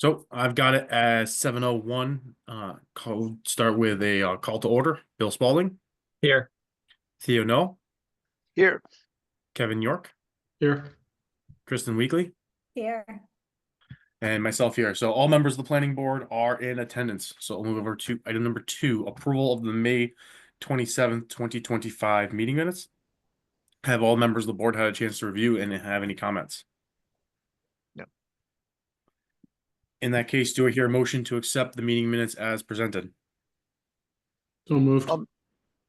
So I've got it as 7:01. Start with a call to order. Bill Spalding, Here. Theo No, Here. Kevin York, Here. Kristen Weekly, Here. and myself here. So all members of the planning board are in attendance. So we'll move over to item number 2, approval of the May 27th, 2025 meeting minutes. Have all members of the board had a chance to review and have any comments? No. In that case, do I hear a motion to accept the meeting minutes as presented? So moved. All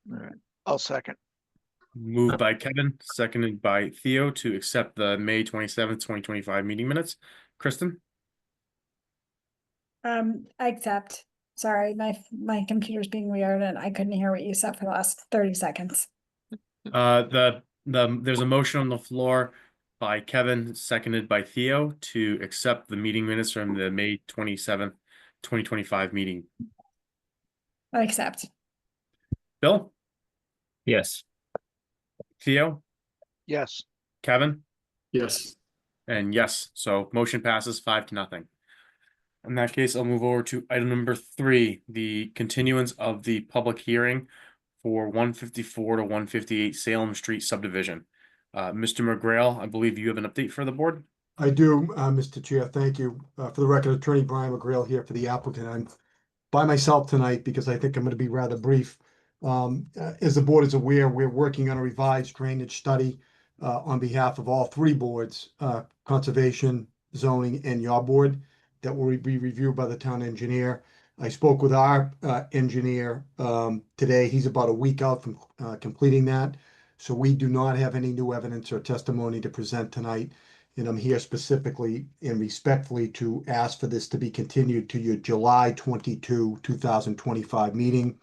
right. I'll second. Moved by Kevin, seconded by Theo to accept the May 27th, 2025 meeting minutes. Kristen? I accept. Sorry, my computer's being weird and I couldn't hear what you said for the last 30 seconds. There's a motion on the floor by Kevin, seconded by Theo to accept the meeting minutes from the May 27th, 2025 meeting. I accept. Bill? Yes. Theo? Yes. Kevin? Yes. And yes, so motion passes 5-0. In that case, I'll move over to item number 3, the continuance of the public hearing for 154 to 158 Salem Street subdivision. Mr. McGrail, I believe you have an update for the board. I do, Mr. Chair. Thank you. For the record, Attorney Brian McGrail here for the applicant. I'm by myself tonight because I think I'm going to be rather brief. As the board is aware, we're working on a revised drainage study on behalf of all 3 boards, conservation, zoning, and your board, that will be reviewed by the town engineer. I spoke with our engineer today. He's about a week out from completing that. So we do not have any new evidence or testimony to present tonight. And I'm here specifically and respectfully to ask for this to be continued to your July 22, 2025 meeting.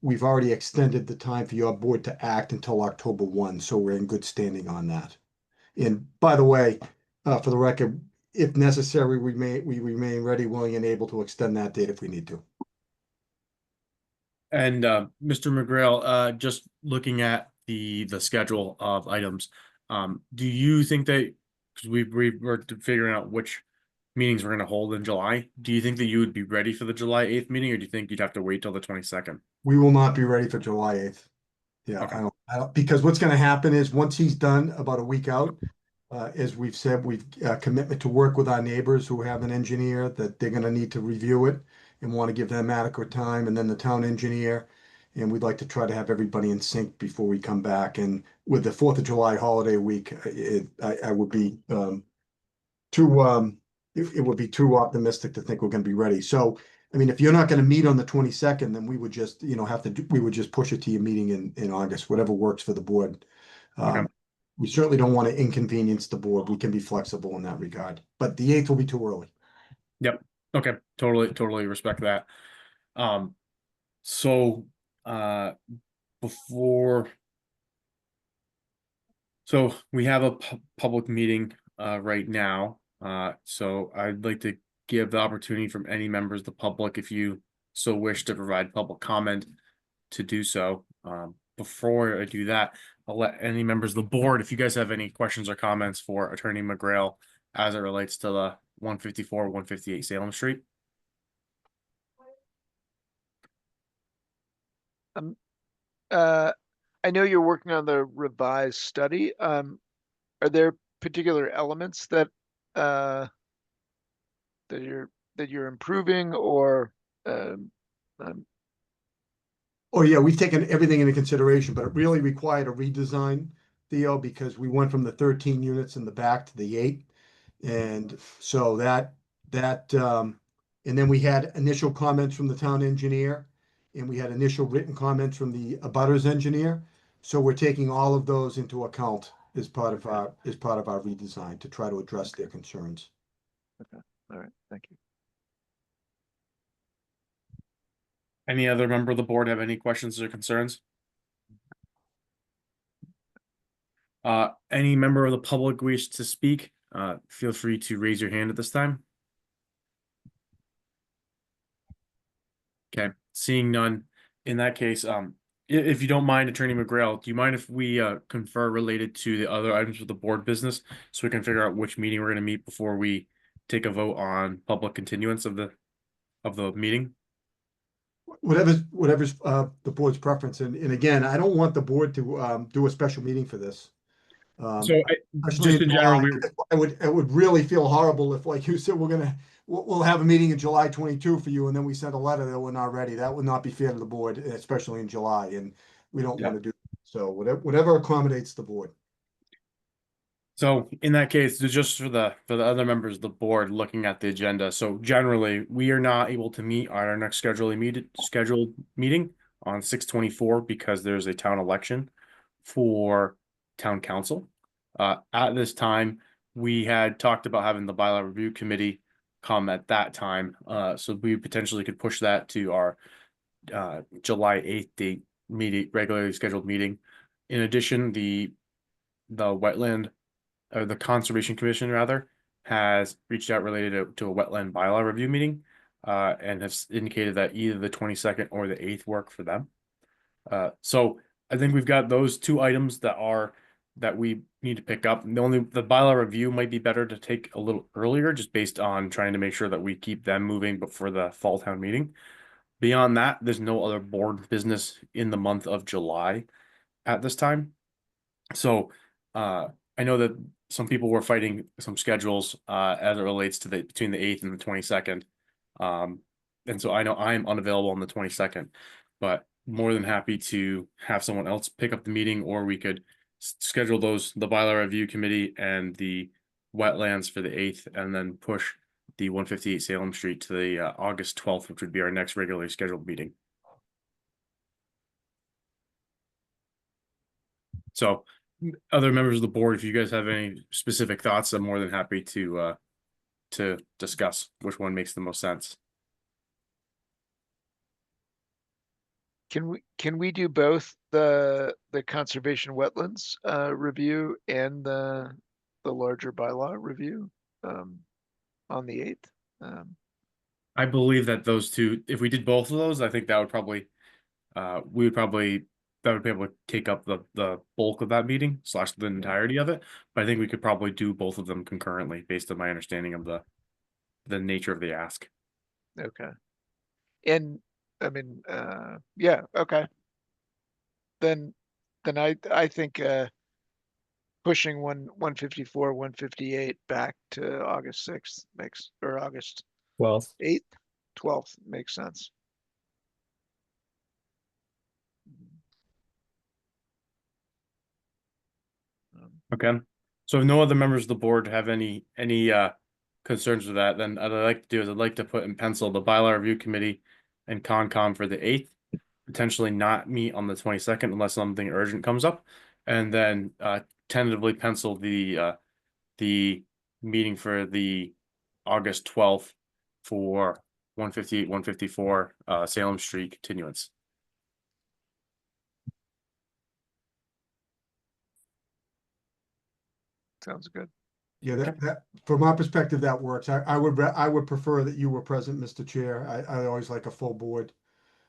We've already extended the time for your board to act until October 1, so we're in good standing on that. And by the way, for the record, if necessary, we remain ready, willing, and able to extend that date if we need to. And Mr. McGrail, just looking at the schedule of items, do you think that, because we're figuring out which meetings we're going to hold in July, do you think that you would be ready for the July 8th meeting, or do you think you'd have to wait till the 22nd? We will not be ready for July 8th. Yeah, Okay. I don't, because what's going to happen is once he's done about a week out, as we've said, we've commitment to work with our neighbors who have an engineer that they're going to need to review it and want to give them adequate time, and then the town engineer. And we'd like to try to have everybody in sync before we come back. And with the 4th of July holiday week, I would be it would be too optimistic to think we're going to be ready. So, I mean, if you're not going to meet on the 22nd, then we would just, we would just push it to your meeting in August, whatever works for the board. Okay. We certainly don't want to inconvenience the board. We can be flexible in that regard, but the 8th will be too early. Yep. Okay. Totally respect that. So we have a public meeting right now. So I'd like to give the opportunity from any members of the public, if you so wish, to provide public comment, to do so. Before I do that, I'll let any members of the board, if you guys have any questions or comments for Attorney McGrail as it relates to the 154, 158 Salem Street. I know you're working on the revised study. Are there particular elements that you're improving, or Oh yeah, we've taken everything into consideration, but it really required a redesign, Theo, because we went from the 13 units in the back to the 8. And so and then we had initial comments from the town engineer, and we had initial written comments from the abutters engineer. So we're taking all of those into account as part of our redesign to try to address their concerns. Okay. All right. Thank you. Any other member of the board have any questions or concerns? Any member of the public wish to speak? Feel free to raise your hand at this time. Okay, seeing none. In that case, if you don't mind, Attorney McGrail, do you mind if we confer related to the other items of the board business, so we can figure out which meeting we're going to meet before we take a vote on public continuance of the meeting? Whatever's the board's preference. And again, I don't want the board to do a special meeting for this. So Especially just in general, it would really feel horrible if, like you said, we'll have a meeting in July 22 for you, and then we send a letter that we're not ready. That would not be fair to the board, especially in July, and we don't want to do. So whatever accommodates the board. So in that case, just for the other members of the board looking at the agenda, so generally we are not able to meet on our next scheduled meeting on 6/24 because there's a town election for town council. At this time, we had talked about having the bylaw review committee come at that time. So we potentially could push that to our July 8th date regularly scheduled meeting. In addition, the wetland or the Conservation Commission rather has reached out related to a wetland bylaw review meeting and has indicated that either the 22nd or the 8th work for them. So I think we've got those two items that we need to pick up. The bylaw review might be better to take a little earlier, just based on trying to make sure that we keep them moving before the fall town meeting. Beyond that, there's no other board business in the month of July at this time. So I know that some people were fighting some schedules as it relates to between the 8th and the 22nd. And so I know I'm unavailable on the 22nd, but more than happy to have someone else pick up the meeting, or we could schedule the bylaw review committee and the wetlands for the 8th, and then push the 158 Salem Street to the August 12th, which would be our next regularly scheduled meeting. So other members of the board, if you guys have any specific thoughts, I'm more than happy to discuss which one makes the most sense. Can we do both the conservation wetlands review and the larger bylaw review on the 8th? I believe that those two, if we did both of those, I think that would probably that would be able to take up the bulk of that meeting / the entirety of it. But I think we could probably do both of them concurrently based on my understanding of the nature of the ask. Okay. And I mean, yeah, okay. Then I think pushing 154, 158 back to August 6th or August 8th, 12th makes sense. Okay. So if no other members of the board have any concerns with that, then I'd like to put in pencil the bylaw review committee and Concom for the 8th, potentially not meet on the 22nd unless something urgent comes up, and then tentatively pencil the meeting for the August 12th for 158, 154 Salem Street continuance. Sounds good. Yeah, that from my perspective, that works. I would prefer that you were present, Mr. Chair. I always like a full board.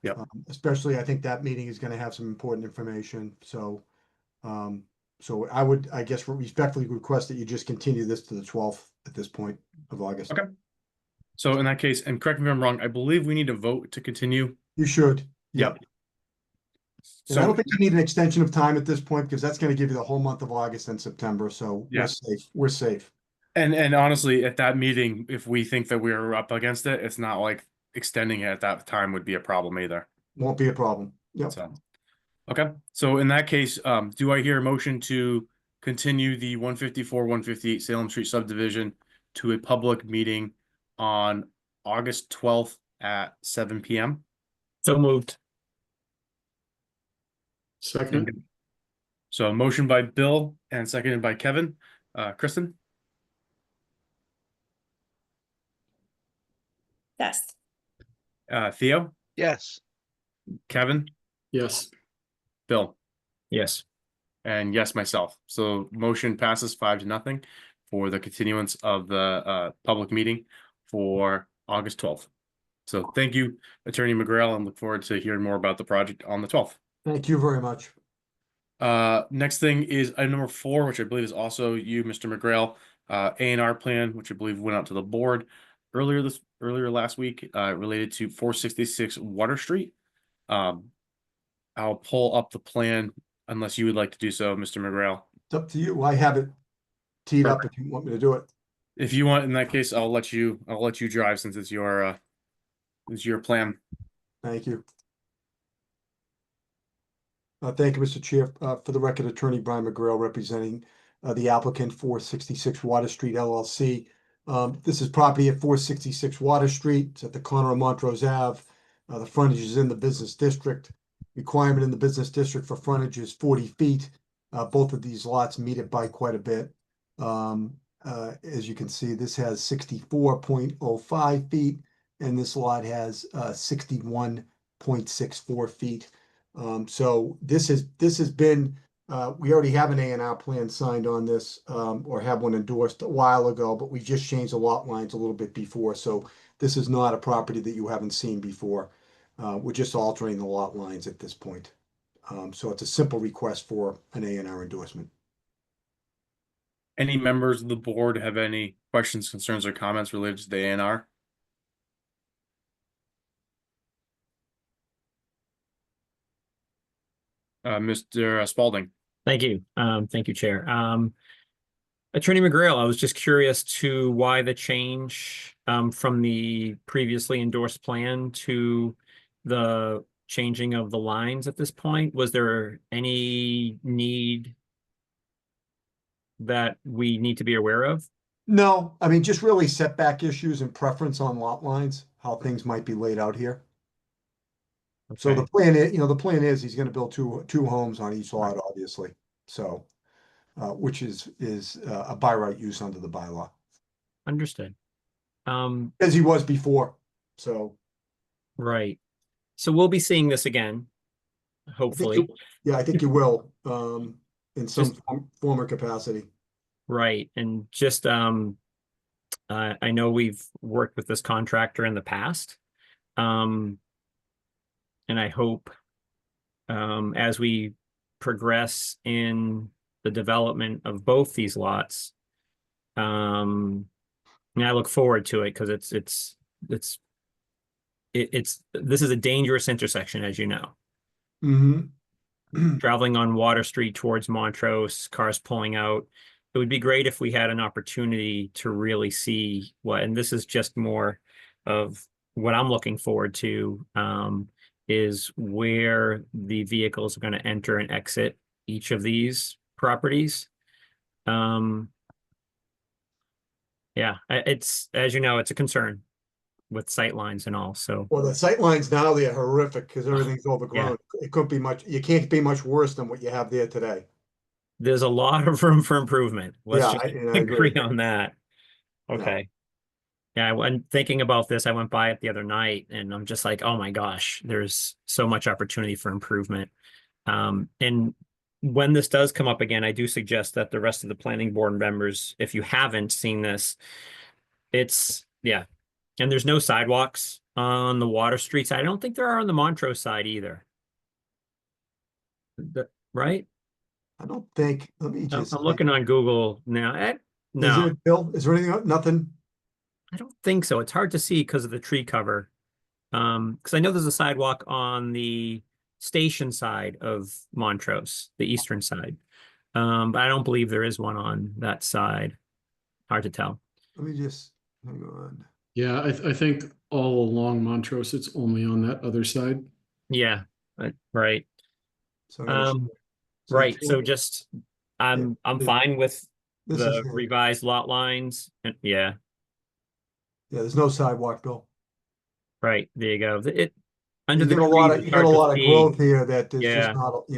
Yeah. Especially, I think that meeting is going to have some important information. So, so I guess respectfully request that you just continue this to the 12th at this point of August. Okay. So in that case, and correct me if I'm wrong, I believe we need to vote to continue. You should. Yep. And I don't think you need an extension of time at this point, because that's going to give you the whole month of August and September. So Yeah. we're safe. We're safe. And honestly, at that meeting, if we think that we're up against it, it's not like extending it at that time would be a problem either. Won't be a problem. Yep. So, okay. So in that case, do I hear a motion to continue the 154, 158 Salem Street subdivision to a public meeting on August 12th at 7 p.m.? So moved. Second. So motion by Bill and seconded by Kevin. Kristen, Yes. Theo, Yes. Kevin, Yes. Bill, Yes. and yes, myself. So motion passes 5-0 for the continuance of the public meeting for August 12th. So thank you, Attorney McGrail, and look forward to hearing more about the project on the 12th. Thank you very much. Next thing is item number 4, which I believe is also you, Mr. McGrail. A&R plan, which I believe went out to the board earlier last week, related to 466 Water Street. I'll pull up the plan unless you would like to do so, Mr. McGrail. It's up to you. I have it teed up if you want me to do it. If you want, in that case, I'll let you drive since it's your plan. Thank you. Thank you, Mr. Chair. For the record, Attorney Brian McGrail representing the applicant 466 Water Street LLC. This is property at 466 Water Street. It's at the corner of Montrose Ave. The frontage is in the business district. Requirement in the business district for frontage is 40 feet. Both of these lots meet it by quite a bit. As you can see, this has 64.05 feet, and this lot has 61.64 feet. So this has been, we already have an A&R plan signed on this, or have one endorsed a while ago, but we just changed the lot lines a little bit before. So this is not a property that you haven't seen before. We're just altering the lot lines at this point. So it's a simple request for an A&R endorsement. Any members of the board have any questions, concerns, or comments related to the A&R? Mr. Spalding. Thank you. Thank you, Chair. Attorney McGrail, I was just curious to why the change from the previously endorsed plan to the changing of the lines at this point. Was there any need that we need to be aware of? No, I mean, just really setback issues and preference on lot lines, how things might be laid out here. So Okay. the plan is, the plan is he's gonna build two homes on each lot, obviously. So, which is a by right use under the bylaw, Understood. as he was before. So, Right. So we'll be seeing this again, hopefully. yeah, I think you will, in some Just- form or capacity. Right. And just I know we've worked with this contractor in the past. And I hope as we progress in the development of both these lots, and I look forward to it because this is a dangerous intersection, as you know. Mm-hmm. Traveling on Water Street towards Montrose, cars pulling out. It would be great if we had an opportunity to really see what, and this is just more of what I'm looking forward to, is where the vehicles are going to enter and exit each of these properties. Yeah, it's, as you know, it's a concern with sight lines and all. So Well, the sight lines now, they're horrific because everything's overgrown. It couldn't be much, you can't be much worse than what you have there today. there's a lot of room for improvement. Let's Yeah, just and I agree. agree on that. Okay. Yeah, when thinking about this, I went by it the other night and I'm just like, oh my gosh, there's so much opportunity for improvement. And when this does come up again, I do suggest that the rest of the planning board members, if you haven't seen this, yeah. And there's no sidewalks on the Water Street side. I don't think there are on the Montrose side either. Right? I don't think, let me just. I'm looking on Google now. Is No, there, Bill, is there anything, nothing? I don't think so. It's hard to see because of the tree cover. Because I know there's a sidewalk on the station side of Montrose, the eastern side. But I don't believe there is one on that side. Hard to tell. Let me just, hang on. Yeah, I think all along Montrose, it's only on that other side. Yeah, right. So I'm gonna- Right. so So just I'm this- fine with this the is, revised lot lines. And yeah, yeah, there's no sidewalk, Bill. right. There you go. Under You the got a lot trees, of, it's you got a hard to lot of see. growth here that is Yeah. just not, and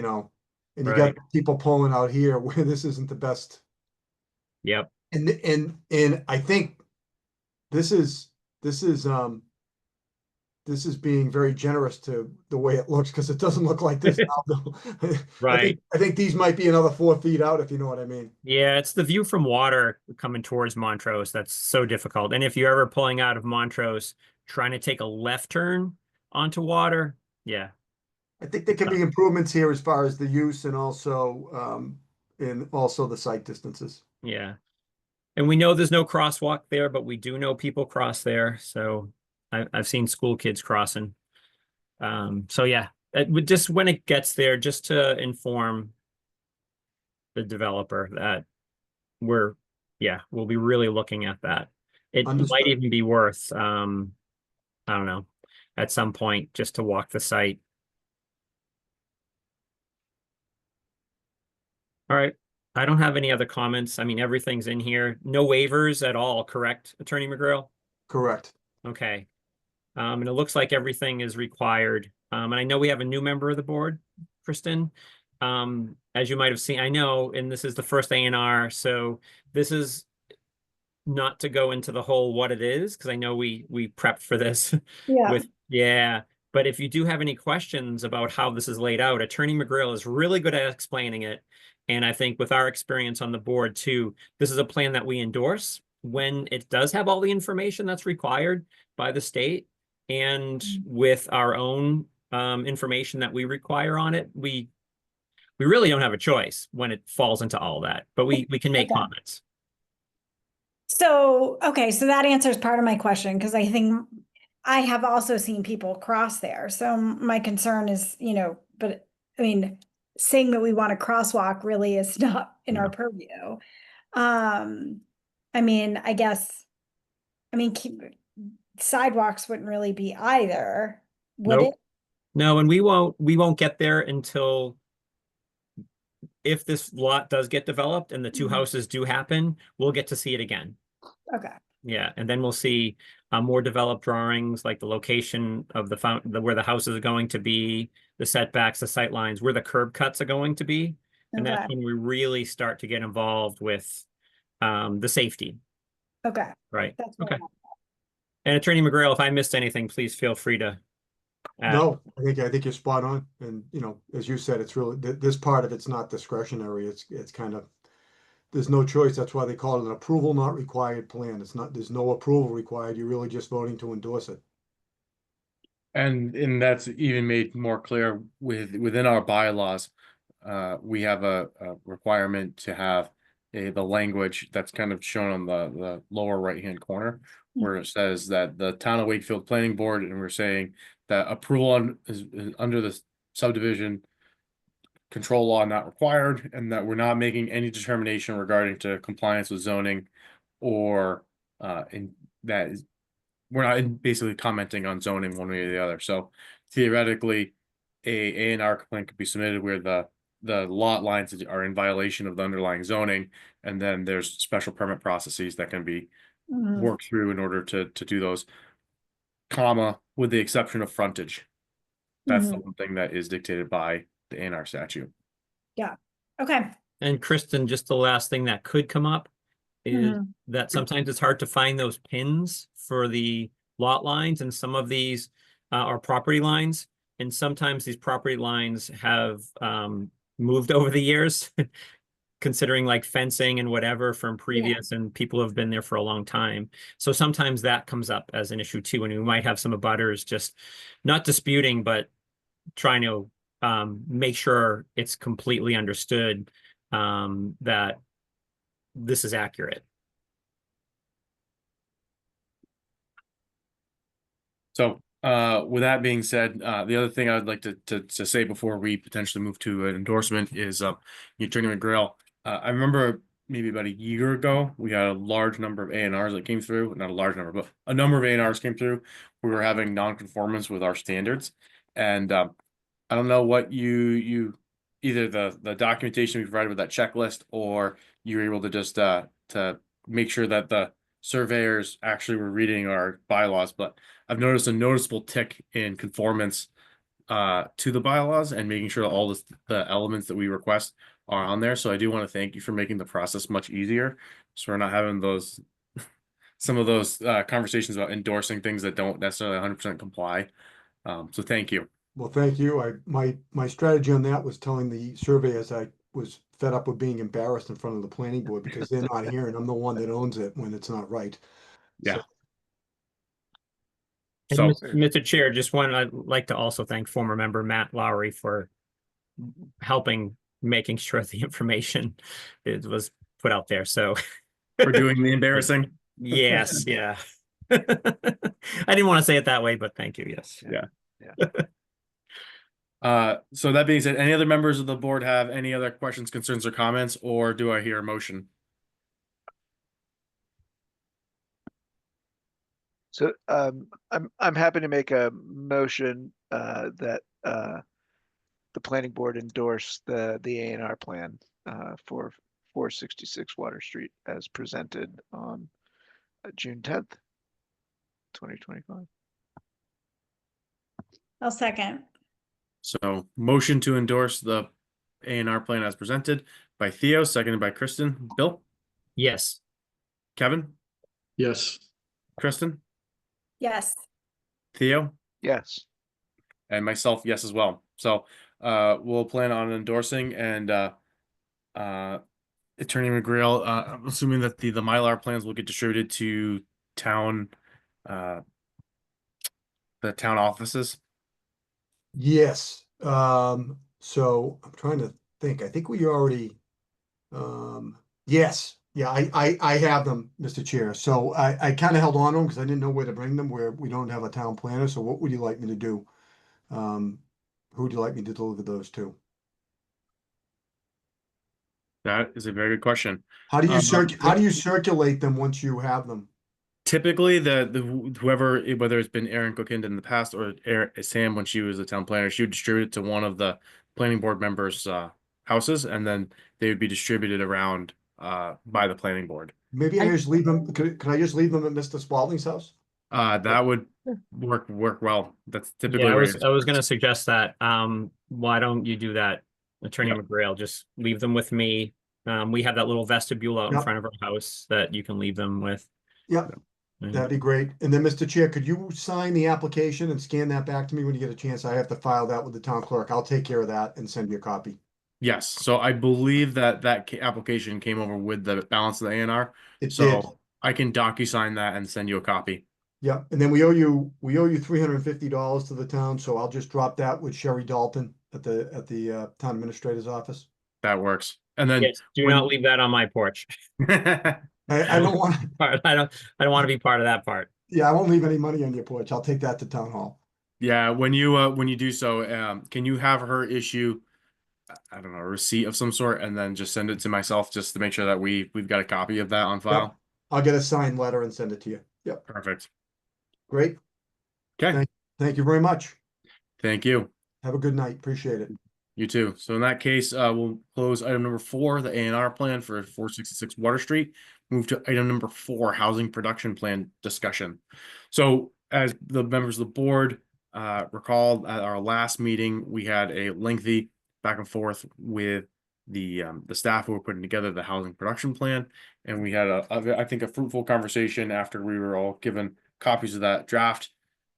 you got Right. people pulling out here where this isn't the best. Yep. And I think this is being very generous to the way it looks, because it doesn't look like this now, Bill. Right. I think these might be another 4 feet out, if you know what I mean. Yeah, it's the view from water coming towards Montrose that's so difficult. And if you're ever pulling out of Montrose, trying to take a left turn onto water, yeah. I think there can be improvements here as far as the use and also the site distances. Yeah. And we know there's no crosswalk there, but we do know people cross there. So I've seen school kids crossing. So yeah, just when it gets there, just to inform the developer that we'll be really looking at that. It might Understood. even be worth, I don't know, at some point just to walk the site. All right. I don't have any other comments. I mean, everything's in here. No waivers at all, correct, Attorney McGrail? Correct. Okay. And it looks like everything is required. And I know we have a new member of the board, Kristen. As you might have seen, I know, and this is the first A&R, so this is not to go into the whole what it is, because I know we prepped for this Yeah. but if you do have any questions about how this is laid out, Attorney McGrail is really good at explaining it. And I think with our experience on the board too, this is a plan that we endorse when it does have all the information that's required by the state. And with our own information that we require on it, we really don't have a choice when it falls into all that, but we can make Okay. comments. So, okay, so that answers part of my question, because I think I have also seen people cross there. So my concern is, but I mean, saying that we want a crosswalk really is not in our No. purview. I mean, sidewalks wouldn't really be either, would Nope. it? No, and we won't get there until if this lot does get developed and the two Mhm. houses do happen, we'll get to see it again. Okay, Yeah, and then we'll see more developed drawings, like the location of where the houses are going to be, the setbacks, the sight lines, where the curb cuts are going to be. And that's okay, when we really start to get involved with the safety, okay. right? That's what Okay. And Attorney McGrail, if I missed anything, please feel free to add. No, I think you're spot on. And, as you said, it's really, this part of it's not discretionary. It's kind of, there's no choice. That's why they call it an approval not required plan. There's no approval required. You're really just voting to endorse it. And that's even made more clear within our bylaws. We have a requirement to have the language that's kind of shown on the lower right-hand corner, where it says that the Town of Wakefield Planning Board, and we're saying that approval is under the subdivision control law not required, and that we're not making any determination regarding to compliance with zoning or in that is we're not basically commenting on zoning one way or the other. So theoretically, a A&R complaint could be submitted where the lot lines are in violation of the underlying zoning, and then there's special permit processes that can be Mhm. worked through in order to do those, comma, with the exception of frontage. That's the Mhm. one thing that is dictated by the A&R statute. Yeah, okay. And Kristen, just the last thing that could come up is Mhm. that sometimes it's hard to find those pins for the lot lines, and some of these are property lines. And sometimes these property lines have moved over the years, considering like fencing and whatever from previous, and people have been there for a long time. So sometimes that comes up as an issue too, and we might have some abutters just not disputing, but trying to make sure it's completely understood that this is accurate. So with that being said, the other thing I'd like to say before we potentially move to an endorsement is Attorney McGrail. I remember maybe about a year ago, we had a large number of A&Rs that came through, not a large number, but a number of A&Rs came through. We were having non-conformance with our standards. And I don't know what you either the documentation we provided with that checklist, or you were able to just to make sure that the surveyors actually were reading our bylaws, but I've noticed a noticeable tick in conformance to the bylaws and making sure that all the elements that we request are on there. So I do want to thank you for making the process much easier. So we're not having those some of those conversations about endorsing things that don't necessarily 100% comply. So thank you. Well, thank you. My strategy on that was telling the surveyors I was fed up with being embarrassed in front of the planning board because they're not here and I'm the one that owns it when it's not right. Yeah. And So Mr. Chair, I'd like to also thank former member Matt Lowry for helping making sure the information was put out there. So For doing the embarrassing. Yes, yeah. I didn't want to say it that way, but thank you. Yes. Yeah. Yeah. So that being said, any other members of the board have any other questions, concerns, or comments, or do I hear a motion? So I'm happy to make a motion that the planning board endorse the A&R plan for 466 Water Street as presented on June 10th, 2025. I'll second. So motion to endorse the A&R plan as presented by Theo, seconded by Kristen. Bill, Yes. Kevin, Yes. Kristen, Yes. Theo, Yes. and myself, yes, as well. So we'll plan on endorsing, and Attorney McGrail, I'm assuming that the Mylar plans will get distributed to town, the town offices. Yes, so I'm trying to think, I think we already, yes, yeah, I have them, Mr. Chair, so I kind of held on to them because I didn't know where to bring them, where we don't have a town planner, so what would you like me to do? Who would you like me to deliver those to? That is a very good question. How do you how do yeah. you circulate them once you have them? Typically, whoever, whether it's been Erin Cookind in the past or Sam when she was the town planner, she would distribute it to one of the planning board members' houses, and then they would be distributed around by the planning board. Maybe I just leave them, could I just leave them at Mr. Spalding's house? That would work well. That's typically Yeah, I where was going to suggest that. Why don't you do that, Attorney Yep. McGrail? Just leave them with me. We have that little vestibule out in Yep. front of our house that you can leave them with. Yep, that'd be great. And then, Mr. Chair, could you sign the application and scan that back to me when you get a chance? I have to file that with the town clerk. I'll take care of that and send you a copy. Yes, so I believe that application came over with the balance of the A&R. It So did. I can DocuSign that and send you a copy. Yeah, and then we owe you $350 to the town, so I'll just drop that with Sherry Dalton at the town administrator's office. That works. And then Yes, do not leave that on my porch. I don't want to, I don't want to be part of that part. yeah, I won't leave any money on your porch. I'll take that to town hall. Yeah, when you do so, can you have her issue, I don't know, a receipt of some sort, and then just send it to myself just to make sure that we've got a copy of that on file? I'll get a signed letter and send it to you. Yep, Perfect. great. Okay. Thank you very much. Thank you. Have a good night. Appreciate it. You too. So in that case, we'll close item number 4, the A&R plan for 466 Water Street. Move to item number 4, housing production plan discussion. So as the members of the board recall, at our last meeting, we had a lengthy back and forth with the staff who were putting together the housing production plan, and we had I think a fruitful conversation after we were all given copies of that draft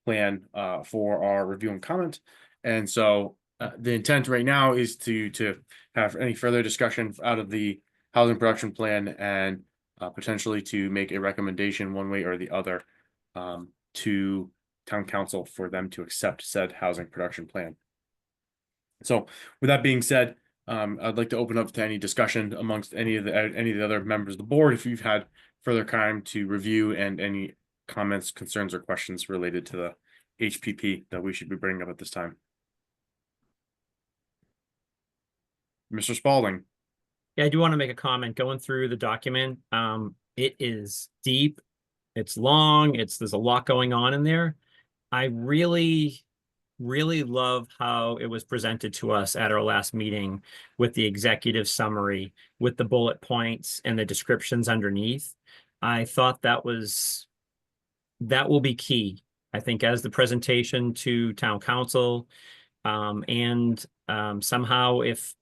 plan for our review and comment. And so the intent right now is to have any further discussion out of the housing production plan and potentially to make a recommendation one way or the other to town council for them to accept said housing production plan. So with that being said, I'd like to open up to any discussion amongst any of the other members of the board if you've had further time to review, and any comments, concerns, or questions related to the HPP that we should be bringing up at this time. Mr. Spalding. Yeah, I do want to make a comment going through the document. It is deep, it's long, there's a lot going on in there. I really love how it was presented to us at our last meeting with the executive summary, with the bullet points and the descriptions underneath. I thought that will be key, I think, as the presentation to town council. Somehow if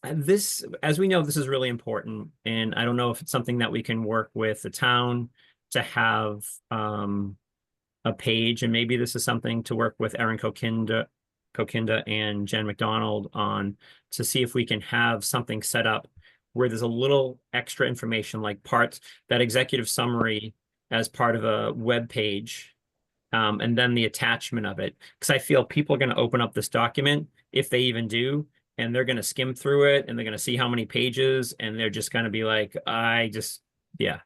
this, as we know, this is really important, and I don't know if it's something that we can work with the town to have a page, and maybe this is something to work with Erin Cookinda and Jen McDonald on, to see if we can have something set up where there's a little extra information, like parts, that executive summary as part of a web page, and then the attachment of it. Because I feel people are going to open up this document, if they even do, and they're going to skim through it, and they're going to see how many pages, and they're just going to be like, I just Yeah.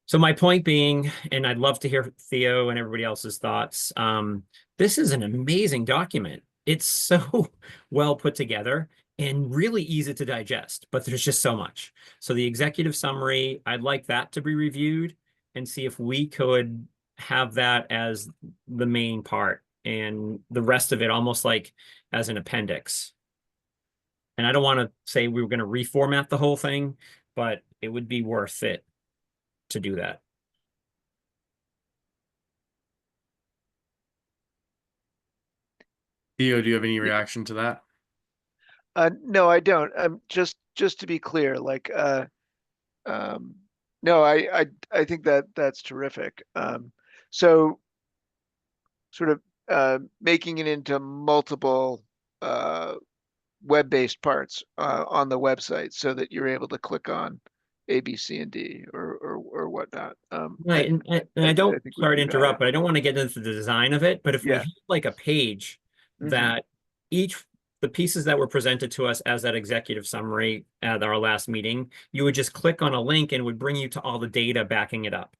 So my point being, and I'd love to hear Theo and everybody else's thoughts. This is an amazing document. It's so well put together and really easy to digest, but there's just so much. So the executive summary, I'd like that to be reviewed and see if we could have that as the main part and the rest of it almost like as an appendix. And I don't want to say we were going to reformat the whole thing, but it would be worth it to do that. Theo, do you have any reaction to that? No, I don't. Just to be clear, like, no, I think that that's terrific. So sort of making it into multiple web-based parts on the website so that you're able to click on A, B, C, and D or whatnot. Right, and I don't, think would sorry to be interrupt, valuable. but I don't want to get into the design of it, but if we Yeah. have like a page Mhm. that the pieces that were presented to us as that executive summary at our last meeting, you would just click on a link and it would bring you to all the data backing it up.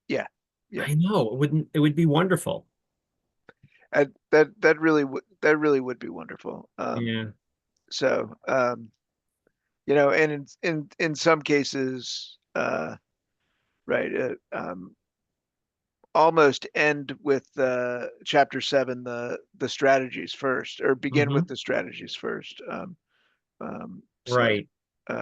Yeah. Yeah. I know, it would be wonderful. That really would be wonderful. Yeah, So, you know, and in some cases, right, almost end with chapter 7, the strategies first, or begin with the strategies first. So, right.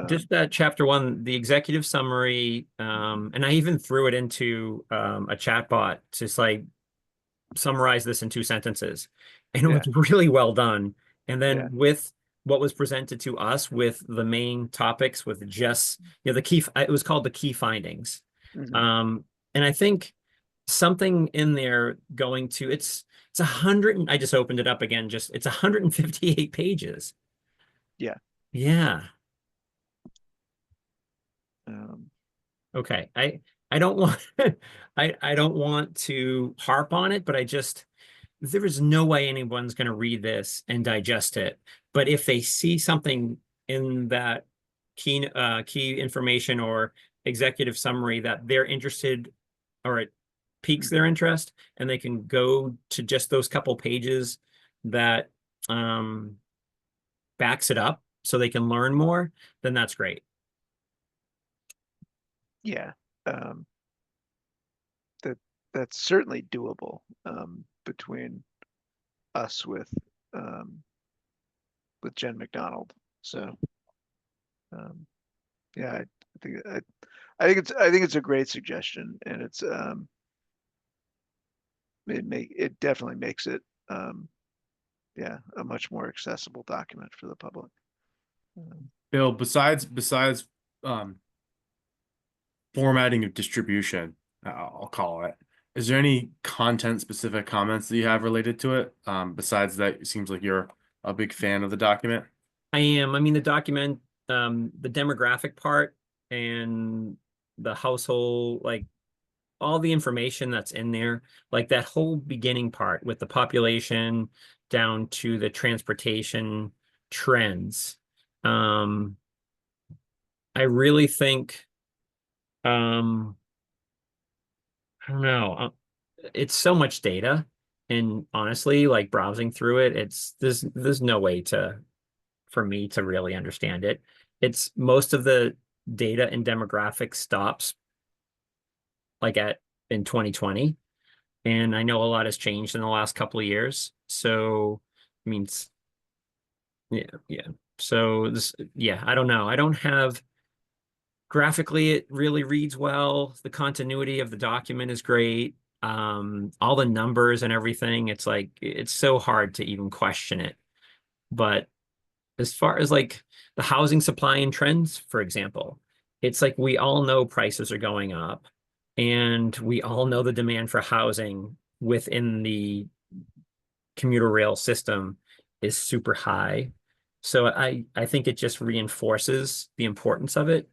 Just that chapter 1, the executive summary, and I even threw it into a chat bot, just like summarize this in 2 sentences. And it Yeah. was really well done. And then Yeah. with what was presented to us with the main topics with just, you know, the key, it was called the key findings. Mhm. And I think something in there going to, it's 100, I just opened it up again, just, it's 158 pages. Yeah. Yeah. Okay. I don't want, I don't want to harp on it, but there is no way anyone's going to read this and digest it. But if they see something in that key information or executive summary that they're interested or it piques their interest, and they can go to just those couple pages that backs it up so they can learn more, then that's great. Yeah. That's certainly doable between us with Jen McDonald. So, yeah, I think it's a great suggestion, and it definitely makes it yeah, a much more accessible document for the public. Bill, besides um formatting of distribution, I'll call it. Is there any content specific comments that you have related to it? Besides that, it seems like you're a big fan of the document. I am. I mean, the document, the demographic part and the household, like all the information that's in there, like that whole beginning part with the population down to the transportation trends. I really think, I don't know, it's so much data, and honestly, like browsing through it, there's no way for me to really understand it. It's most of the data and demographic stops like in 2020. And I know a lot has changed in the last couple of years. So, I mean, yeah. So yeah, I don't know. I don't have graphically, it really reads well. The continuity of the document is great. All the numbers and everything, it's like, it's so hard to even question it. But as far as like the housing supply and trends, for example, it's like we all know prices are going up and we all know the demand for housing within the commuter rail system is super high. So I think it just reinforces the importance of it.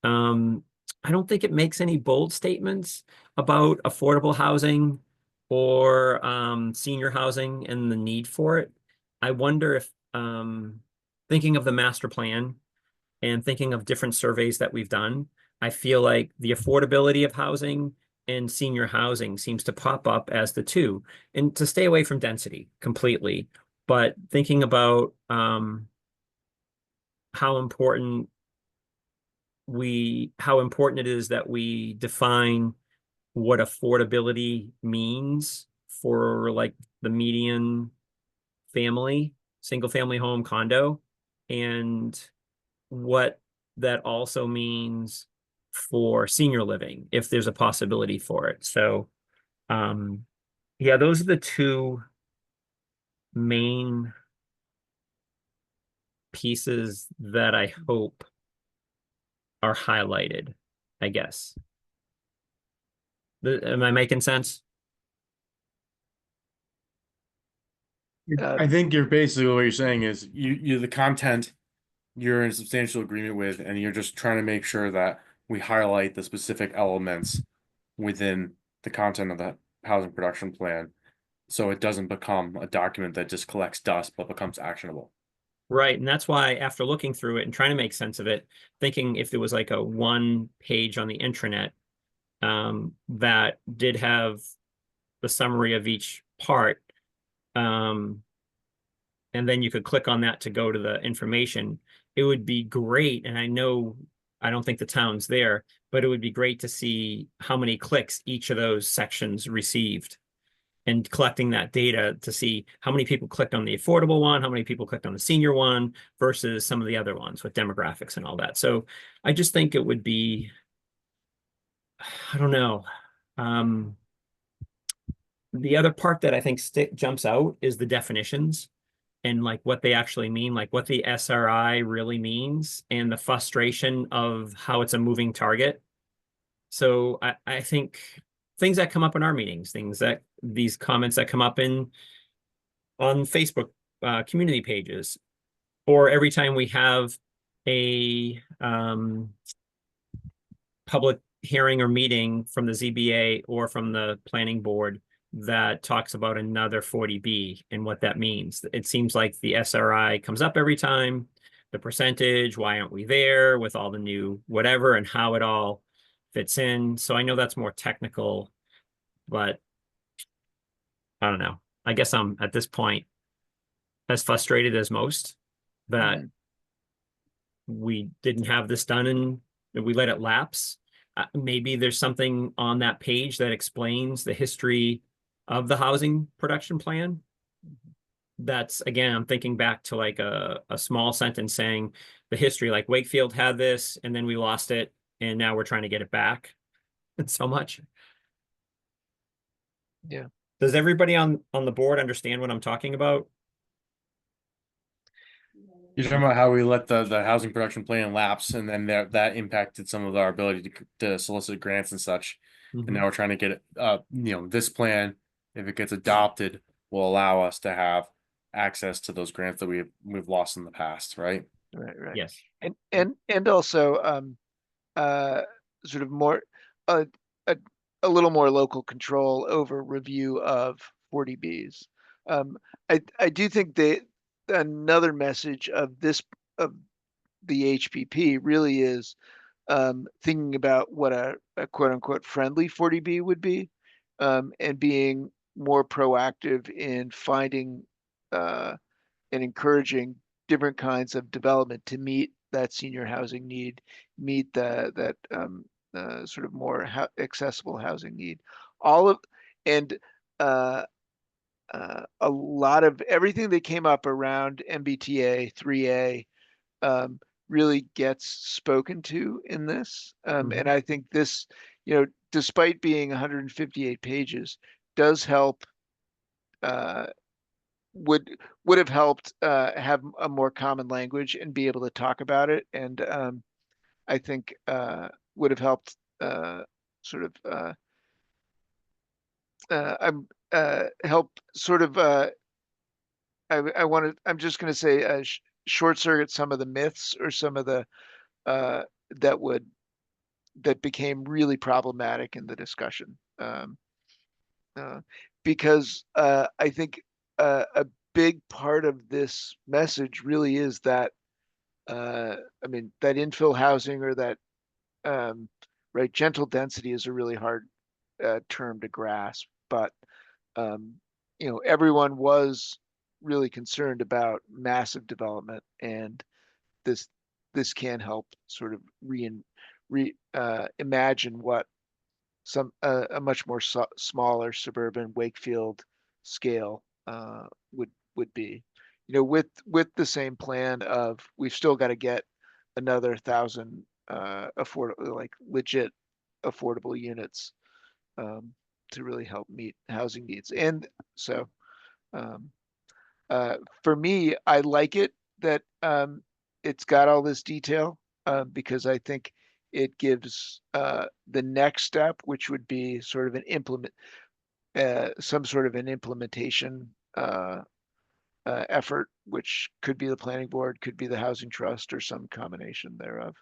Um, I don't think it makes any bold statements about affordable housing or senior housing and the need for it. I wonder if thinking of the master plan and thinking of different surveys that we've done, I feel like the affordability of housing and senior housing seems to pop up as the two, and to stay away from density completely. But thinking about how important it is that we define what affordability means for like the median family, single family home condo, and what that also means for senior living, if there's a possibility for it. So, yeah, those are the two main pieces that I hope are highlighted, I guess. Am I making sense? I think you're basically what you're saying is you the content you're in substantial agreement with, and you're just trying to make sure that we highlight the specific elements within the content of the housing production plan, so it doesn't become a document that just collects dust but becomes actionable. Right. And that's why after looking through it and trying to make sense of it, thinking if there was like a one page on the intranet that did have the summary of each part, and then you could click on that to go to the information, it would be great. And I don't think the town's there, but it would be great to see how many clicks each of those sections received, and collecting that data to see how many people clicked on the affordable one, how many people clicked on the senior one versus some of the other ones with demographics and all that. So I just think it would be, I don't know. The other part that I think jumps out is the definitions and like what they actually mean, like what the SRI really means, and the frustration of how it's a moving target. So I think things that come up in our meetings, these comments that come up on Facebook community pages, or every time we have a public hearing or meeting from the ZBA or from the planning board that talks about another 40B and what that means. It seems like the SRI comes up every time, the percentage, why aren't we there with all the new whatever, and how it all fits in. So I know that's more technical, but I don't know. I guess I'm at this point as frustrated as most that we didn't have this done and we let it lapse. Maybe there's something on that page that explains the history of the housing production plan. That's, again, I'm thinking back to like a small sentence saying the history, like Wakefield had this and then we lost it and now we're trying to get it back. It's so much. Yeah. Does everybody on the board understand what I'm talking about? You're talking about how we let the housing production plan lapse, and then that impacted some of our ability to solicit grants and such. And now we're trying to get it, this plan, if it gets adopted, will allow us to have access to those grants that we've lost in the past, right? Right. Yes. And also sort of more a little more local control over review of 40Bs. I do think that another message of the HPP really is thinking about what a quote unquote friendly 40B would be, and being more proactive in finding and encouraging different kinds of development to meet that senior housing need, meet that sort of more accessible housing need. And a lot of everything that came up around MBTA 3A really gets spoken to in this. And I think this, despite being 158 pages, does help, would have helped have a more common language and be able to talk about it. And I think would have helped sort of help sort of I'm just going to say short circuit some of the myths or some of the that became really problematic in the discussion, because I think a big part of this message really is that that infill housing or that right, gentle density is a really hard term to grasp, but you know, everyone was really concerned about massive development, and this can help sort of imagine what a much more smaller suburban Wakefield scale would be. You know, with the same plan of we've still got to get another 1,000 affordable, like legit affordable units to really help meet housing needs. And so um, for me, I like it that it's got all this detail because I think it gives the next step, which would be sort of some sort of an implementation effort, which could be the planning board, could be the housing trust, or some combination thereof,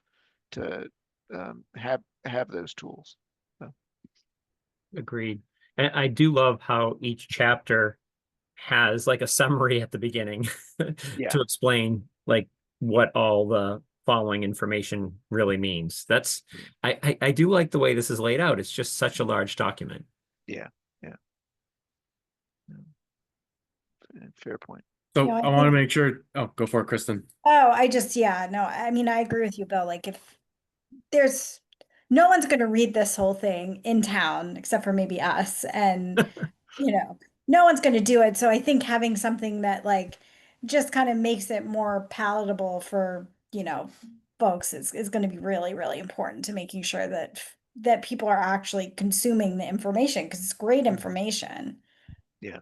to have those tools. So, Agreed. And I do love how each chapter has like a summary at the beginning yeah, to explain like what all the following information really means. That's I do like the way this is laid out. It's just such a large document. yeah, fair point. So No, I I want to think- make sure, oh, go for it, Kristen. Oh, yeah, no, I mean, I agree with you, Bill. Like if there's no one's going to read this whole thing in town except for maybe us, and no one's going to do it. So I think having something that like just kind of makes it more palatable for, folks is going to be really, really important to making sure that people are actually consuming the information because it's great information. Yeah.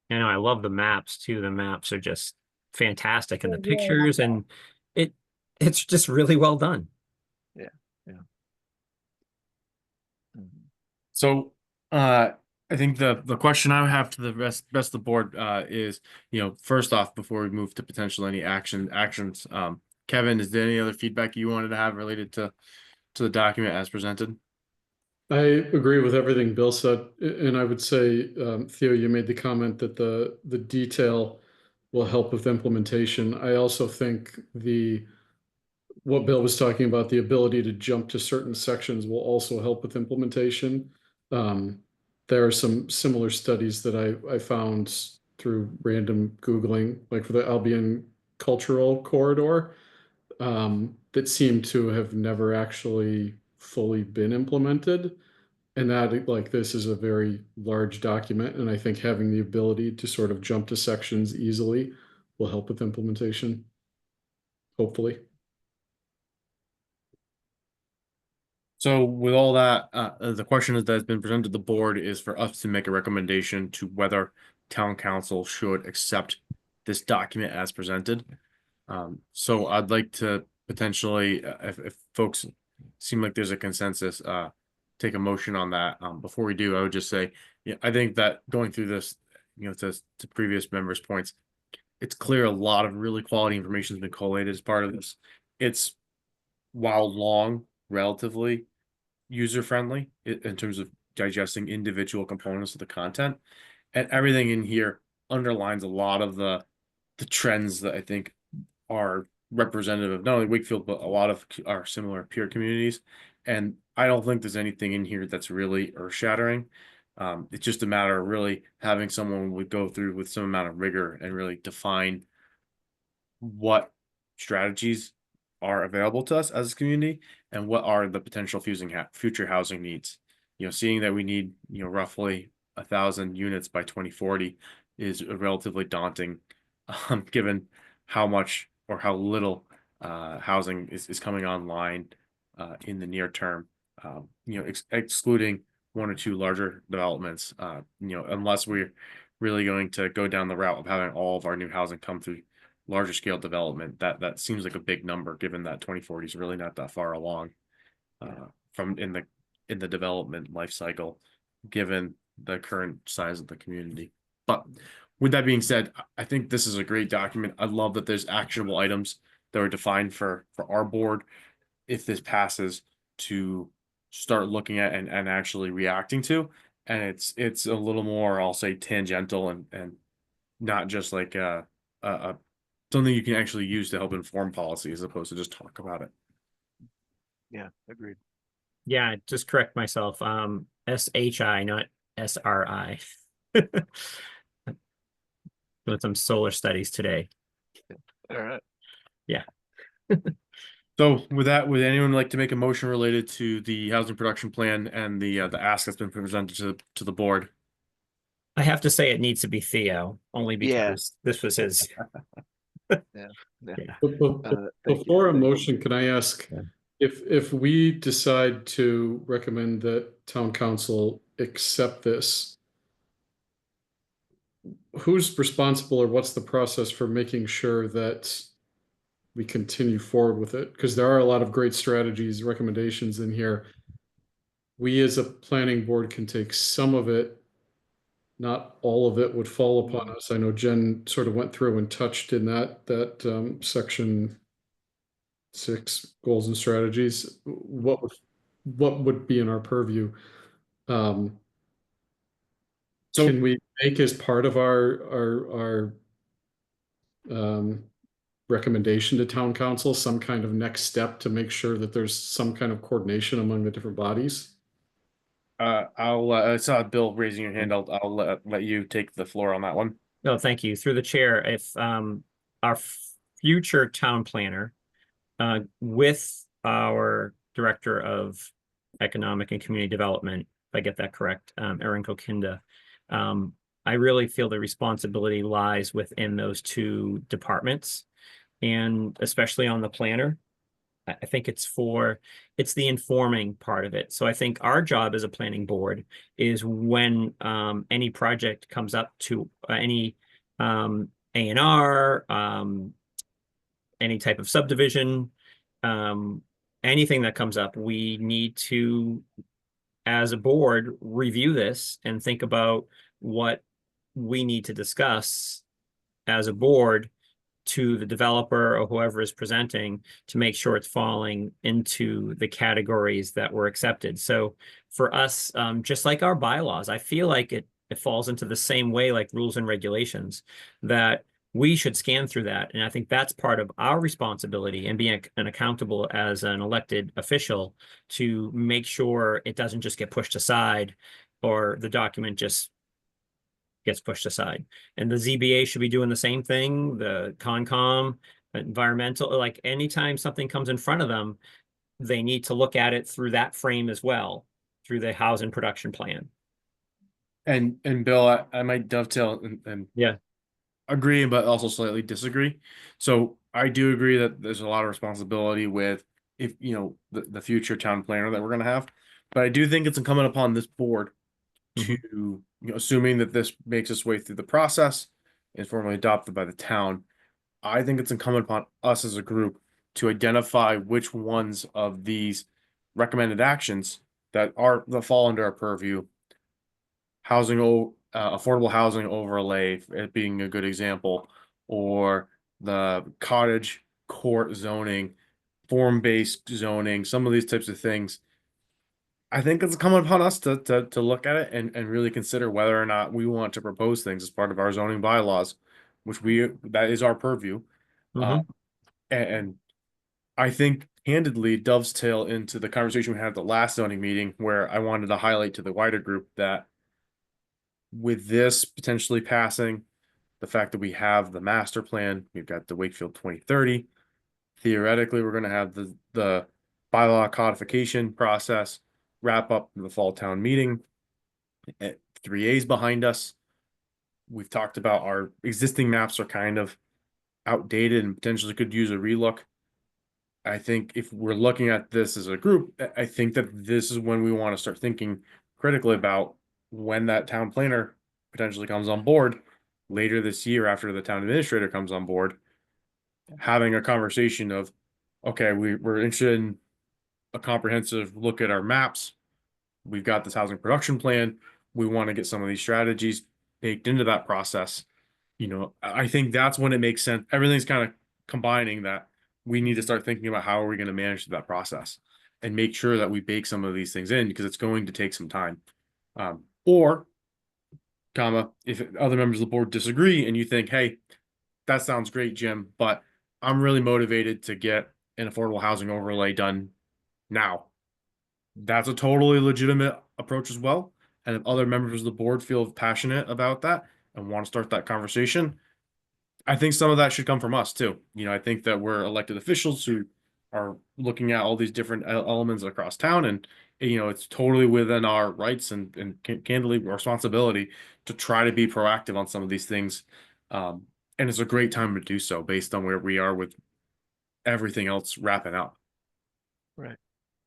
You know, I love the maps too. The maps are just fantastic, and the They're really pictures, and it's just really well done. Yeah. Mhm. So, I think the question I have to the rest of the board, is, first off, before we move to potential any actions, Kevin, is there any other feedback you wanted to have related to the document as presented? I agree with everything Bill said, and I would say, Theo, you made the comment that the detail will help with implementation. I also think what Bill was talking about, the ability to jump to certain sections, will also help with implementation. There are some similar studies that I found through random Googling, like for the Albion Cultural Corridor, that seem to have never actually fully been implemented. And that, like, this is a very large document, and I think having the ability to sort of jump to sections easily will help with implementation, hopefully. So with all that, the question that has been presented to the board is for us to make a recommendation to whether town council should accept this document as presented. So I'd like to potentially, if folks seem like there's a consensus, take a motion on that. Before we do, I would just say, yeah, I think that going through this, to previous members' points, it's clear a lot of really quality information has been collated as part of this. It's, while long, relatively user-friendly in terms of digesting individual components of the content, and everything in here underlines a lot of the trends that I think are representative of not only Wakefield, but a lot of our similar peer communities. And I don't think there's anything in here that's really earth-shattering. It's just a matter of really having someone would go through with some amount of rigor and really define what strategies are available to us as a community and what are the potential future housing needs. Seeing that we need, roughly 1,000 units by 2040 is relatively daunting, given how much or how little housing is coming online in the near term. Excluding one or two larger developments, unless we're really going to go down the route of having all of our new housing come through larger scale development, that seems like a big number, given that 2040 is really not that far along from in the development life cycle, given the current size of the community. But with that being said, I think this is a great document. I love that there's actionable items that are defined for our board, if this passes, to start looking at and actually reacting to. And it's a little more, I'll say, tangential and not just like a something you can actually use to help inform policy as opposed to just talk about it. Yeah, agreed. Yeah, just correct myself. SHI, not SRI. Doing some solar studies today. All right. Yeah. So with that, would anyone like to make a motion related to the housing production plan and the ask that's been presented to the board? I have to say it needs to be Theo, only Yeah. because this was his. Yeah. Yeah. Thank you. Before a Thank you. motion, can I ask Yeah. if we decide to recommend that town council accept this, who's responsible or what's the process for making sure that we continue forward with it? Because there are a lot of great strategies, recommendations in here. We as a planning board can take some of it, not all of it would fall upon us. I know Jen sort of went through and touched in that section 6, goals and strategies. What would be in our purview? Um, So can we make as part of our recommendation to town council some kind of next step to make sure that there's some kind of coordination among the different bodies? I saw Bill raising your hand. I'll let you take the floor on that one. No, thank you. Through the chair, if our future town planner with our director of economic and community development, if I get that correct, Erin Kokinda, I really feel the responsibility lies within those two departments, and especially on the planner. I think it's the informing part of it. So I think our job as a planning board is when any project comes up to any A&R, any type of subdivision, anything that comes up, we need to, as a board, review this and think about what we need to discuss as a board to the developer or whoever is presenting to make sure it's falling into the categories that were accepted. So for us, just like our bylaws, I feel like it falls into the same way like rules and regulations, that we should scan through that. And I think that's part of our responsibility and being an accountable as an elected official to make sure it doesn't just get pushed aside or the document just gets pushed aside. And the ZBA should be doing the same thing, the Concom, environmental, like anytime something comes in front of them, they need to look at it through that frame as well, through the housing production plan. And Bill, I might dovetail and Yeah. agree, but also slightly disagree. So I do agree that there's a lot of responsibility with if you know the future town planner that we're gonna have. But I do think it's incumbent upon this board to, you know, assuming that this makes its way through the process, is formally adopted by the town. I think it's incumbent upon us as a group to identify which ones of these recommended actions that fall under our purview. Affordable housing overlay, it being a good example, or the cottage court zoning, form-based zoning, some of these types of things. I think it's incumbent upon us to look at it and really consider whether or not we want to propose things as part of our zoning bylaws, which that is our purview. Mhm. And I think candidly dovetail into the conversation we had at the last zoning meeting where I wanted to highlight to the wider group that with this potentially passing, the fact that we have the master plan, we've got the Wakefield 2030. Theoretically, we're going to have the bylaw codification process wrap up in the fall town meeting. 3A's behind us. We've talked about our existing maps are kind of outdated and potentially could use a relook. I think if we're looking at this as a group, I think that this is when we want to start thinking critically about when that town planner potentially comes on board later this year after the town administrator comes on board, having a conversation of, okay, we're interested in a comprehensive look at our maps. We've got this housing production plan. We want to get some of these strategies baked into that process. You know, I think that's when it makes sense. Everything's kind of combining that we need to start thinking about how are we going to manage that process and make sure that we bake some of these things in because it's going to take some time. Or, if other members of the board disagree and you think, hey, that sounds great, Jim, but I'm really motivated to get an affordable housing overlay done Now, that's a totally legitimate approach as well. And if other members of the board feel passionate about that and want to start that conversation, I think some of that should come from us too. I think that we're elected officials who are looking at all these different elements across town, and it's totally within our rights and candidly responsibility to try to be proactive on some of these things. And it's a great time to do so based on where we are with everything else wrapping up. Right.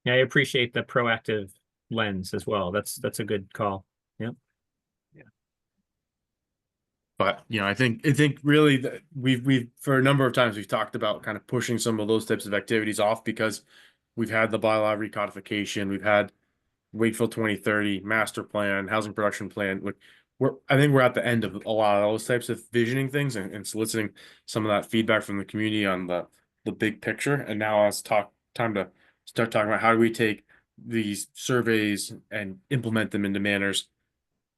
Yeah, I appreciate the proactive lens as well. That's a good call. Yep. But I think really that we've for a number of times we've talked about kind of pushing some of those types of activities off because we've had the bylaw recodification, we've had Wakefield 2030 master plan, housing production plan. I think we're at the end of a lot of those types of visioning things and soliciting some of that feedback from the community on the big picture. And now it's time to start talking about how do we take these surveys and implement them into manners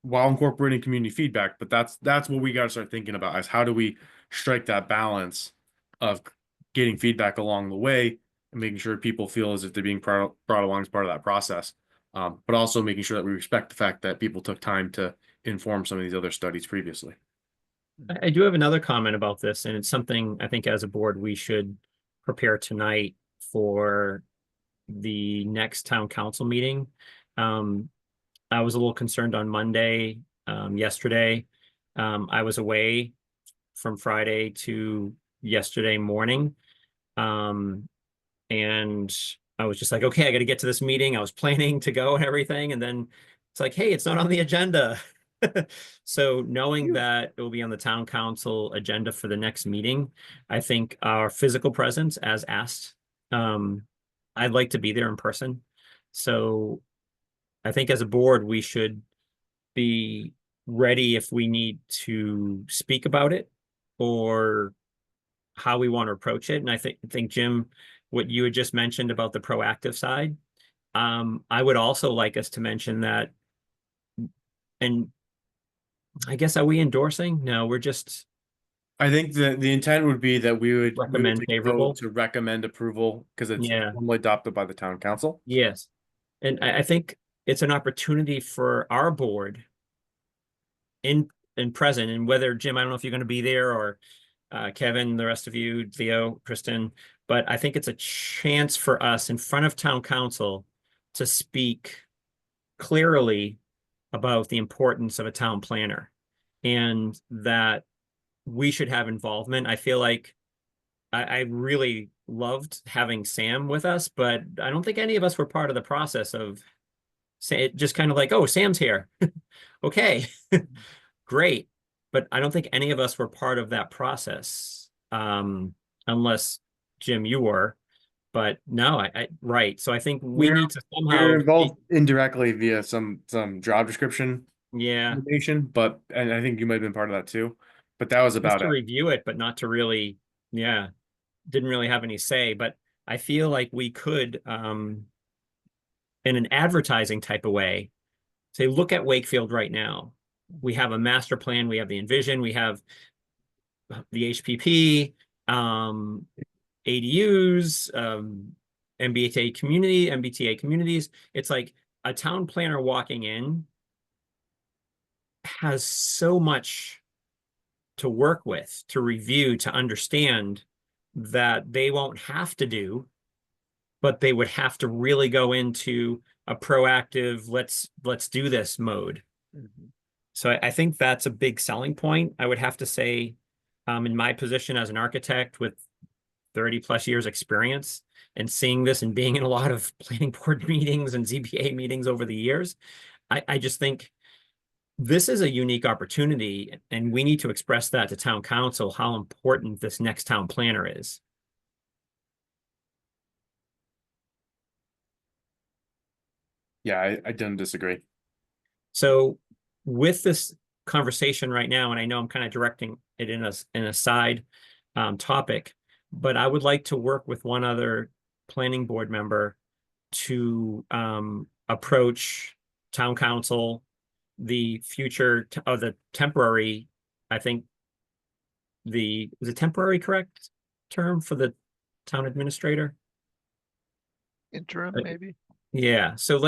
while incorporating community feedback. But that's what we got to start thinking about, is how do we strike that balance of getting feedback along the way and making sure people feel as if they're being brought along as part of that process. But also making sure that we respect the fact that people took time to inform some of these other studies previously. I do have another comment about this, and it's something I think as a board we should prepare tonight for the next town council meeting. I was a little concerned on Monday, yesterday. I was away from Friday to yesterday morning. And I was just like, okay, I got to get to this meeting. I was planning to go and everything. And then it's like, hey, it's not on the agenda. So knowing that it will be on the town council agenda for the next meeting, I think our physical presence as asked, I'd like to be there in person. So I think as a board, we should be ready if we need to speak about it or how we want to approach it. And I think Jim, what you had just mentioned about the proactive side, I would also like us to mention that. And I guess, are we endorsing? No, we're just I think the intent would be that we would recommend take a favorable. vote to recommend approval because it's Yeah. formally adopted by the town council. Yes. And I think it's an opportunity for our board in present, and whether Jim, I don't know if you're going to be there, or Kevin, the rest of you, Theo, Kristen, but I think it's a chance for us in front of town council to speak clearly about the importance of a town planner and that we should have involvement. I feel like I really loved having Sam with us, but I don't think any of us were part of the process of it, just kind of like, oh, Sam's here. Okay, great. But I don't think any of us were part of that process, unless Jim, you were. But no, right. So I think we need to We somehow were involved indirectly via some job description yeah, information, and I think you might have been part of that too. But that was just about to it. review it, but not to really, yeah, didn't really have any say. But I feel like we could, in an advertising type of way, say, look at Wakefield right now. We have a master plan, we have the Envision, we have the HPP, ADUs, MBTA communities. It's like a town planner walking in has so much to work with, to review, to understand, that they won't have to do, but they would have to really go into a proactive, let's do this mode. Mhm. So I think that's a big selling point. I would have to say, in my position as an architect with 30 plus years experience and seeing this and being in a lot of planning board meetings and ZBA meetings over the years, I just think this is a unique opportunity, and we need to express that to town council, how important this next town planner is. Yeah, I don't disagree. So with this conversation right now, and I know I'm kind of directing it in a side topic, but I would like to work with one other planning board member to approach town council, the future of the temporary, I think is a temporary correct term for the town administrator? interim, Uh, maybe. Yeah, so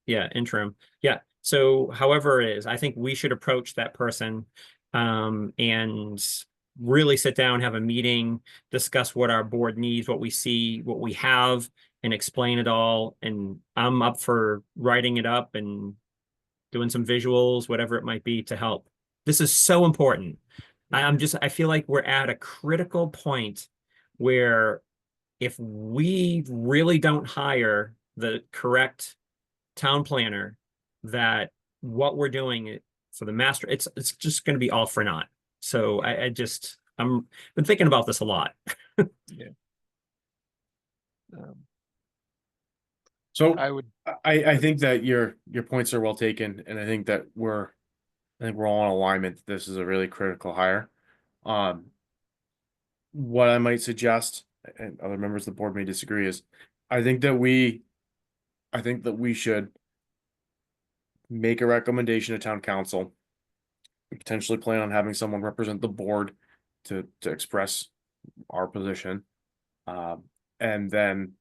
interim. Yeah, so however it is, I think we should approach that person and really sit down, have a meeting, discuss what our board needs, what we see, what we have, and explain it all. And I'm up for writing it up and doing some visuals, whatever it might be to help. This is so important. I feel like we're at a critical point where if we really don't hire the correct town planner, that what we're doing for the master, it's just going to be all for naught. So I'm been thinking about this a lot. Um, So I would, I think that your points are well taken, and I think we're all in alignment that this is a really critical hire. What I might suggest, and other members of the board may disagree, is I think that we should make a recommendation to town council. We potentially plan on having someone represent the board to express our position. And then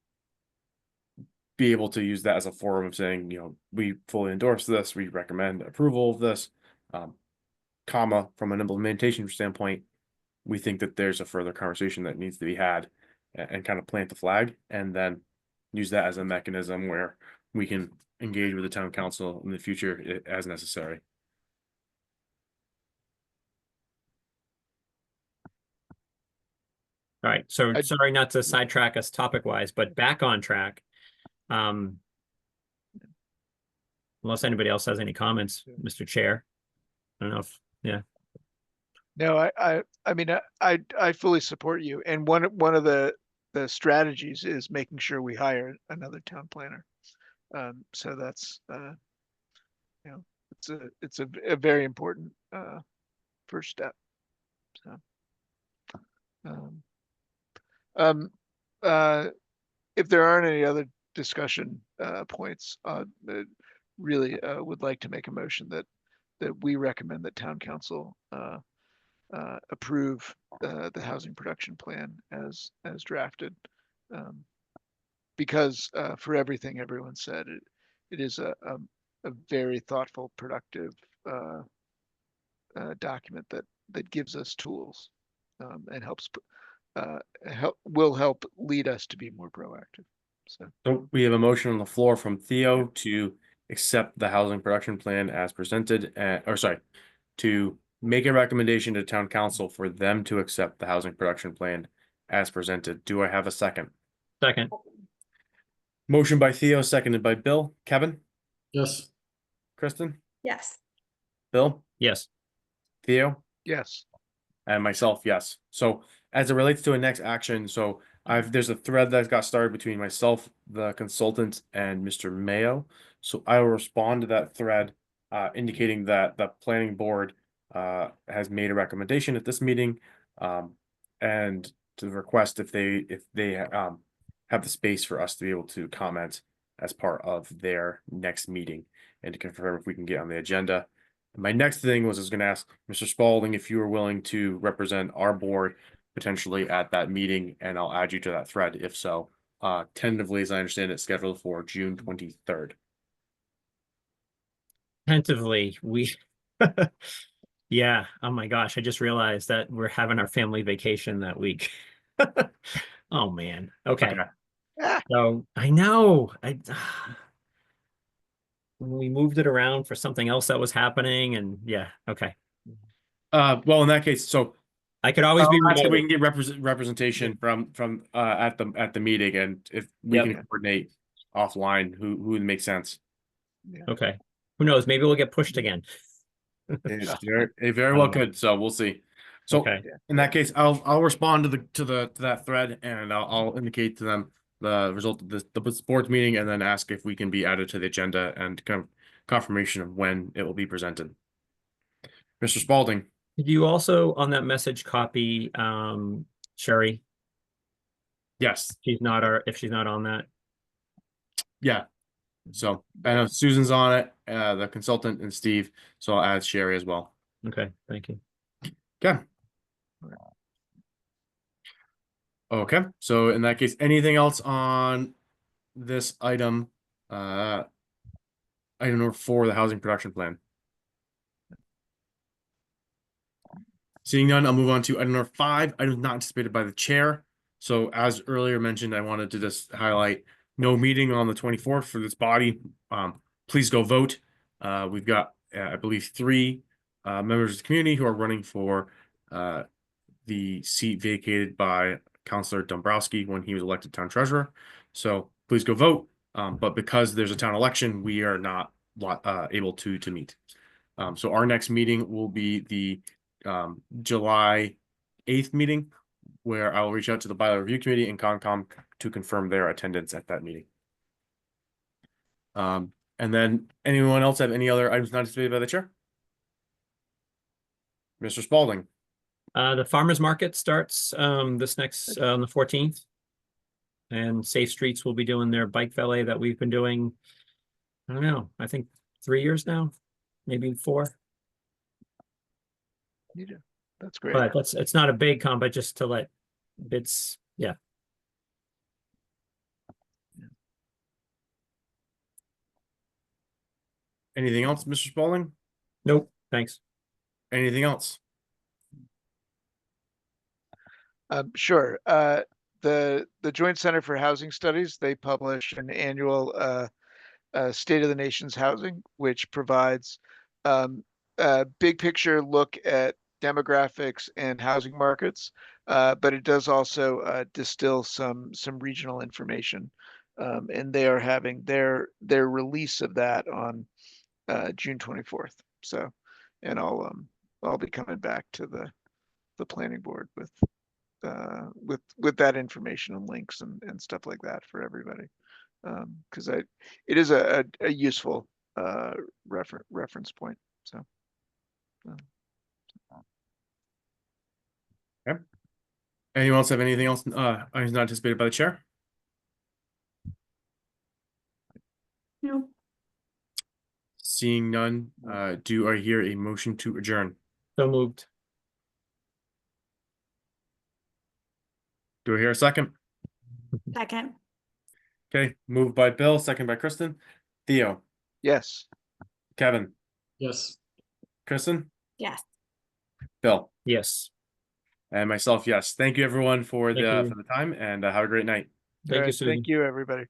be able to use that as a forum of saying, we fully endorse this, we recommend approval of this, comma, from an implementation standpoint, we think that there's a further conversation that needs to be had, and kind of plant the flag, and then use that as a mechanism where we can engage with the town council in the future as necessary. All right, so I- sorry not to sidetrack us topic wise, but back on track. Unless anybody else has any comments, Mr. Chair. I don't know if, yeah. no, I mean, I fully support you. And one of the strategies is making sure we hire another town planner. So that's, it's a very important, first step. So, um, if there aren't any other discussion, points, really, would like to make a motion that we recommend that town council, approve, the housing production plan as drafted. Because, for everything everyone said, it is a very thoughtful, productive, document that gives us tools, and will help lead us to be more proactive. So We have a motion on the floor from Theo to accept the housing production plan as presented, to make a recommendation to town council for them to accept the housing production plan as presented. Do I have a second? Second, Motion by Theo, seconded by Bill. Kevin, Yes. Kristen, Yes. Bill, yes. Theo, yes, and myself, yes. So as it relates to a next action, so there's a thread that got started between myself, the consultant, and Mr. Mayo. So I will respond to that thread, indicating that the planning board has made a recommendation at this meeting, and to request if they have the space for us to be able to comment as part of their next meeting, and to confirm if we can get on the agenda. My next thing was I was going to ask Mr. Spalding if you were willing to represent our board potentially at that meeting, and I'll add you to that thread if so. Tentatively, as I understand it, scheduled for June 23rd. Tentatively, yeah, oh my gosh, I just realized that we're having our family vacation that week. Oh, man. Okay. So I know, we moved it around for something else that was happening, and yeah, okay. Well, in that case, so I could always be ask if we remote. can get representation from at the meeting, and if we Yep. can coordinate offline who would make sense. Okay. Who knows? Maybe we'll get pushed again. It very well could, so we'll see. So Okay. in that case, I'll respond to that thread, and I'll indicate to them the result of the board's meeting, and then ask if we can be added to the agenda and confirmation of when it will be presented. Mr. Spalding. Did you also on that message copy Sherry? Yes. If she's not on that. Yeah. So I know Susan's on it, the consultant, and Steve. So I'll add Sherry as well. Okay, thank you. Okay. Okay. So in that case, anything else on this item, item number 4, the housing production plan? Seeing none, I'll move on to item number 5, items not anticipated by the chair. So as earlier mentioned, I wanted to just highlight no meeting on the 24th for this body. Please go vote. We've got, I believe, 3 members of the community who are running for the seat vacated by Councilor Dombrowski when he was elected town treasurer. So please go vote. But because there's a town election, we are not able to meet. So our next meeting will be the July 8th meeting, where I will reach out to the bylaw review committee and Concom to confirm their attendance at that meeting. And then anyone else have any other items not anticipated by the chair? Mr. Spalding. The farmer's market starts this next on the 14th. And Safe Streets will be doing their bike valet that we've been doing, I don't know, I think 3 years now, maybe 4. You do. That's great. But it's not a big comp, but just to let bits, yeah. Anything else, Mr. Spalding? Nope, thanks. Anything else? Sure. The Joint Center for Housing Studies, they publish an annual State of the Nation's Housing, which provides a big picture look at demographics and housing markets, but it does also distill some regional information. And they are having their release of that on June 24th. So, and I'll be coming back to the planning board with that information and links and stuff like that for everybody. Because it is a useful reference point. So. Okay. Anyone else have anything else items not anticipated by the chair? No. Seeing none, do I hear a motion to adjourn? So moved. Do I hear a second? Second. Okay, moved by Bill, second by Kristen. Theo, Yes. Kevin, Yes. Kristen, Yes. Bill, Yes. and myself, yes. Thank you everyone for Thank you. the time, and have a great night. Thank you, Susan. Thank you, everybody.